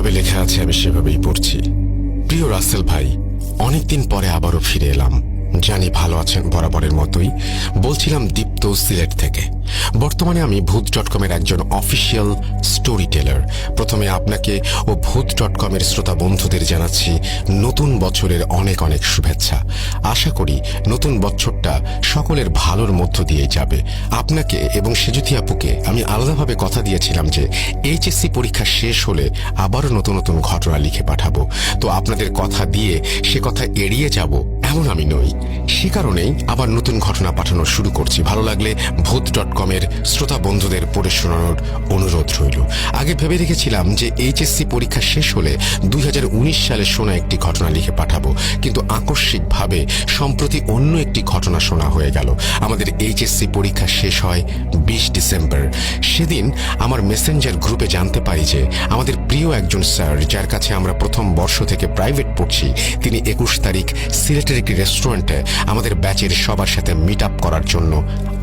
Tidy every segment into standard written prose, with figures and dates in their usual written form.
যেভাবে লেখা আছে আমি সেভাবেই পড়ছি। প্রিয় রাসেল ভাই, অনেকদিন পরে আবারও ফিরে এলাম। জানি ভালো আছেন বরাবরের মতোই। বলছিলাম দীপ্ত, সিলেট থেকে। বর্তমানে আমি ভূত.কমের একজন অফিসিয়াল স্টোরি টেলার। প্রথমে আপনাকে ও ভূত.কমের শ্রোতা বন্ধুদের জানাচ্ছি নতুন বছরের অনেক অনেক শুভেচ্ছা। আশা করি নতুন বছরটা সকলের ভালোর মধ্য দিয়ে যাবে। আপনাকে এবং সেজুতি আপুকে আমি আলাদাভাবে কথা দিয়েছিলাম যে এইচএসসি পরীক্ষা শেষ হলে আবারও নতুন নতুন ঘটনা লিখে পাঠাবো। তো আপনাদের কথা দিয়ে সে কথা এড়িয়ে যাব এমন আমি নই। সে কারণেই আবার নতুন ঘটনা পাঠানো শুরু করছি। ভালো লাগলে ভূত.কমের শ্রোতা বন্ধুদের পড়ে শোনানোর অনুরোধ রইল। আগে ভেবে রেখেছিলাম যে এইচএসসি পরীক্ষা শেষ হলে 2019 সালে শোনা একটি ঘটনা লিখে পাঠাবো, কিন্তু আকস্মিকভাবে সম্প্রতি অন্য একটি ঘটনা শোনা হয়ে গেল। আমাদের এইচএসসি পরীক্ষা শেষ হয় 20 ডিসেম্বর। সেদিন আমার মেসেঞ্জার গ্রুপে জানতে পারি যে আমাদের প্রিয় একজন স্যার, যার কাছে আমরা প্রথম বর্ষ থেকে প্রাইভেট পড়ছি, তিনি 21 তারিখ সিলেটের একটি রেস্টুরেন্টে আমাদের ব্যাচের সবার সাথে মিট আপ করার জন্য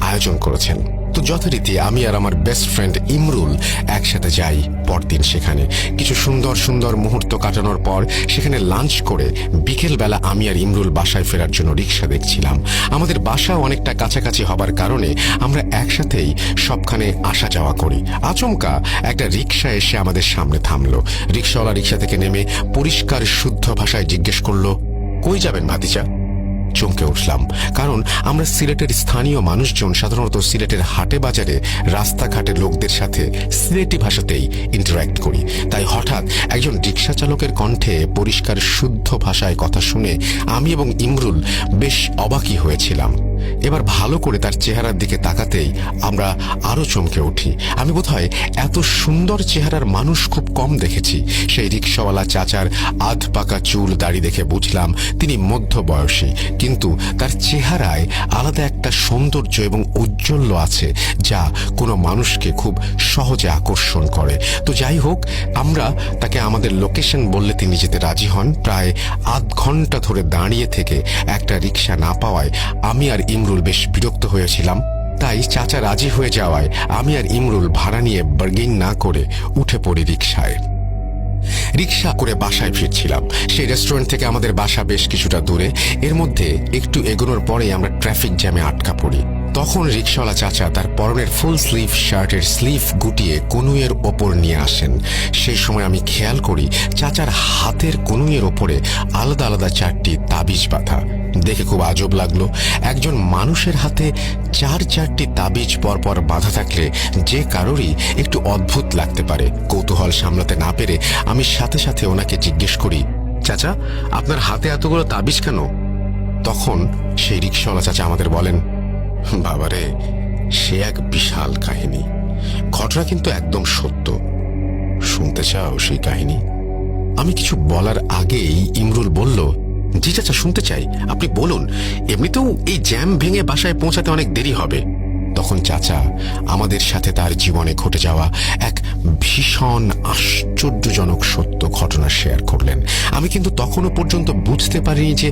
আয়োজন করেছেন। তো যথারীতি আমি আর আমার বেস্ট ফ্রেন্ড ইমরুল একসাথে যাই পরদিন সেখানে। কিছু সুন্দর সুন্দর মুহূর্ত কাটানোর পর সেখানে লাঞ্চ করে বিকেলবেলা আমি আর ইমরুল বাসায় ফেরার জন্য রিক্সা দেখছিলাম। আমাদের বাসা অনেকটা কাছাকাছি হবার কারণে আমরা একসাথেই সবখানে আসা যাওয়া করি। আচমকা একটা রিক্সা এসে আমাদের সামনে থামলো। রিক্সাওয়ালা রিক্সা থেকে নেমে পরিষ্কার শুদ্ধ ভাষায় জিজ্ঞেস করলো, কই যাবেন ভাতিজা? চমকে উঠলাম, কারণ আমরা সিলেটের স্থানীয় মানুষজন সাধারণত সিলেটের হাটে বাজারে রাস্তাঘাটে লোকদের সাথে সিলেটি ভাষাতেই ইন্টারঅ্যাক্ট করি। তাই হঠাৎ একজন রিক্সা চালকের কণ্ঠে পরিষ্কার শুদ্ধ ভাষায় কথা শুনে আমি এবং ইমরুল বেশ অবাকই হয়েছিলাম। এবার ভালো করে তার চেহারার দিকে তাকাতেই আমরা আরো চমকে উঠি। আমি বোধহয় এত সুন্দর চেহারার মানুষ খুব কম দেখেছি। সেই রিক্সাওয়ালা চাচার আধ পাকা চুল দাড়ি দেখে বুঝলাম তিনি মধ্য বয়সী, কিন্তু তার চেহারায় আলাদা একটা সৌন্দর্য এবং ঔজ্জ্বল্য আছে যা কোনো মানুষকে খুব সহজে আকর্ষণ করে। তো যাই হোক, আমরা তাকে আমাদের লোকেশন বললে তিনি যেতে রাজি হন। প্রায় আধ ঘন্টা ধরে দাঁড়িয়ে থেকে একটা রিক্সা না পাওয়ায় আমি আর ইমরুল বেশ বিরক্ত হয়েছিলাম। তাই চাচা রাজি হয়ে যাওয়ায় আমি আর ইমরুল ভাড়া নিয়ে বার্গেইন না করে উঠে পড়ি রিক্সায়। রিক্সা করে বাসায় ফিরছিলাম। সেই রেস্টুরেন্ট থেকে আমাদের বাসা বেশ কিছুটা দূরে। এর মধ্যে একটু এগোনোর পরেই আমরা ট্রাফিক জ্যামে আটকা পড়ি। তখন রিক্সাওয়ালা চাচা তার পরনের ফুল স্লিভ শার্টের স্লিভ গুটিয়ে কনুইয়ের ওপর নিয়ে আসেন। সেই সময় আমি খেয়াল করি চাচার হাতের কনুইয়ের ওপরে আলাদা আলাদা 4টি তাবিজ বাঁধা। দেখে খুব আজব লাগলো। একজন মানুষের হাতে 4টি তাবিজ পরপর বাঁধা থাকলে যে কারোরই একটু অদ্ভুত লাগতে পারে। কৌতূহল সামলাতে না পেরে আমি সাথে সাথে ওনাকে জিজ্ঞেস করি, চাচা, আপনার হাতে এতগুলো তাবিজ কেন? তখন সেই রিক্সাওয়ালা চাচা আমাদের বলেন, বাবারে, সে এক বিশাল কাহিনী। ঘটনা কিন্তু একদম সত্য। শুনতে চাও সেই কাহিনী? আমি কিছু বলার আগেই ইমরুল বলল, জি চাচা, শুনতে চাই, আপনি বলুন। এমনিতেও এই জ্যাম ভেঙে বাসায় পৌঁছাতে অনেক দেরি হবে। তখন চাচা আমাদের সাথে তার জীবনে ঘটে যাওয়া এক ভীষণ আশ্চর্যজনক সত্য ঘটনা শেয়ার করলেন। আমি কিন্তু তখনও পর্যন্ত বুঝতে পারিনি যে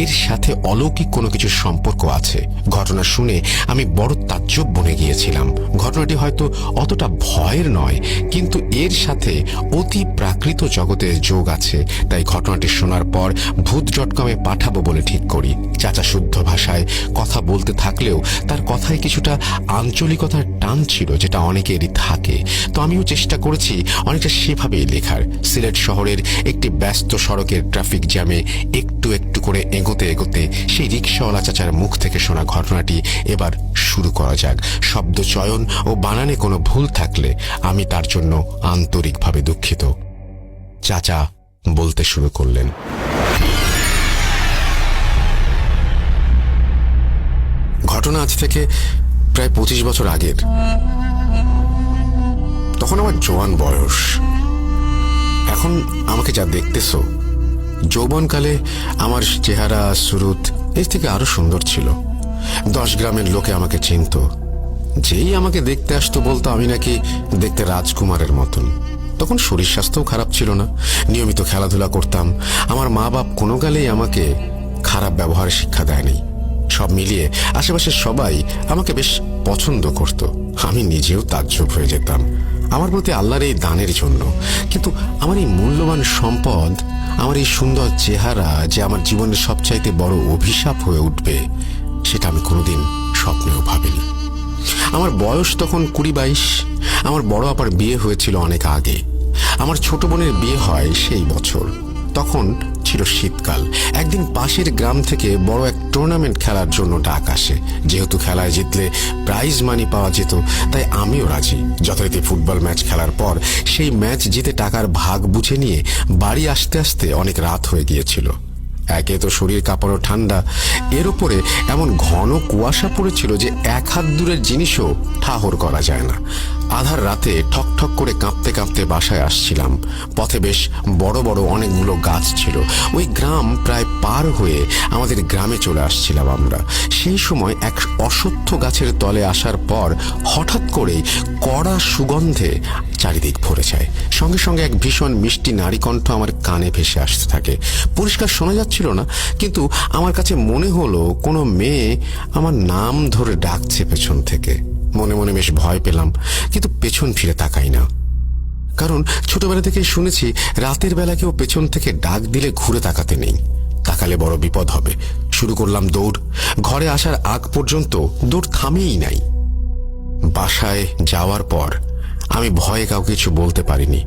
এর সাথে অলৌকিক কোনো কিছু সম্পর্ক আছে। ঘটনা শুনে আমি বড় তাজ্জব বনে গিয়েছিলাম। ঘটনাটি হয়তো অতটা ভয়ের নয়, কিন্তু এর সাথে অতি প্রাকৃত জগতের যোগ আছে। তাই ঘটনাটি শোনার পর ভূত.কমে পাঠাবো বলে ঠিক করি। চাচা শুদ্ধ ভাষায় কথা বলতে থাকলেও তার কথায় কিছুটা আঞ্চলিকতার টান ছিল, যেটা অনেকেরই থাকে। তো আমিও চেষ্টা করেছি অনেকটা সেভাবেই লেখার। সিলেট শহরের একটি ব্যস্ত সড়কের ট্রাফিক জ্যামে একটু একটু করে এগোতে এগোতে সেই রিক্সাওয়ালা চাচার মুখ থেকে শোনা ঘটনাটি এবার শুরু করা যাক। শব্দ চয়ন ও বানানে কোনো ভুল থাকলে আমি তার জন্য আন্তরিকভাবে দুঃখিত। চাচা বলতে শুরু করলেন, ঘটনা আজ থেকে প্রায় 25 বছর আগের। তখন আমার জোয়ান বয়স। এখন আমাকে যা দেখতেছ, যৌবনকালে আমার চেহারা সুরত এর থেকে আরো সুন্দর ছিল। 10 গ্রামের লোকে আমাকে চিনত। যেই আমাকে দেখতে আসতো বলতো আমি নাকি দেখতে রাজকুমারের মতন। তখন শরীর স্বাস্থ্যও খারাপ ছিল না, নিয়মিত খেলাধুলা করতাম। আমার মা বাপ কোনো কালেই আমাকে খারাপ ব্যবহারের শিক্ষা দেয়নি। সব মিলিয়ে আশেপাশের সবাই আমাকে বেশ পছন্দ করত। আমি নিজেও তাজ্জব হয়ে যেতাম। আমার প্রতি আল্লাহর এই দানের জন্য। কিন্তু আমার এই মূল্যবান সম্পদ, আমার এই সুন্দর চেহারা যে আমার জীবনের সবচাইতে বড় অভিশাপ হয়ে উঠবে, সেটা আমি কোনোদিন স্বপ্নেও ভাবিনি। আমার বয়স তখন 20-22। আমার বড় আপার বিয়ে হয়েছিল অনেক আগে। আমার ছোট বোনের বিয়ে হয় সেই বছর। তখন ছিল শীতকাল। একদিন পাশের গ্রাম থেকে বড় এক টুর্নামেন্ট খেলার জন্য ডাক আসে। যেহেতু খেলায় জিতলে প্রাইজ মানি পাওয়া যেত, তাই আমিও রাজি। যথারীতি ফুটবল ম্যাচ খেলার পর সেই ম্যাচ জিতে টাকার ভাগ বুঝে নিয়ে বাড়ি আসতে আসতে অনেক রাত হয়ে গিয়েছিল। একে তো শরীর কাঁপানো ঠান্ডা, এর উপরে এমন ঘন কুয়াশা পড়েছিল যে 1 হাত দূরের জিনিসও ঠাহর করা যায় না। আধার রাতে ঠক ঠক করে কাঁপতে কাঁপতে বাসায় আসছিলাম। পথে বেশ বড় বড় অনেকগুলো গাছ ছিল। ওই গ্রাম প্রায় পার হয়ে আমাদের গ্রামে চলে আসছিলাম আমরা। সেই সময় এক অশ্বত্থ গাছের তলে আসার পর হঠাৎ করেই কড়া সুগন্ধে চারিদিক ভরে যায়। সঙ্গে সঙ্গে এক ভীষণ মিষ্টি নারী কণ্ঠ আমার কানে ভেসে আসতে থাকে। পরিষ্কার শোনা যাচ্ছিল না, কিন্তু আমার কাছে মনে হলো কোনো মেয়ে আমার নাম ধরে ডাকছে পেছন থেকে। মনে মনে বেশ ভয় পেলাম, কিন্তু পেছন ফিরে তাকাই না। কারণ ছোটবেলা থেকেই শুনেছি রাতের বেলা কেউ পেছন থেকে ডাক দিলে ঘুরে তাকাতে নেই, তাকালে বড় বিপদ হবে। শুরু করলাম দৌড়। ঘরে আসার আগ পর্যন্ত দৌড় থামিয়েই নাই। বাসায় যাওয়ার পর আমি ভয়ে কাউকে কিছু বলতে পারিনি।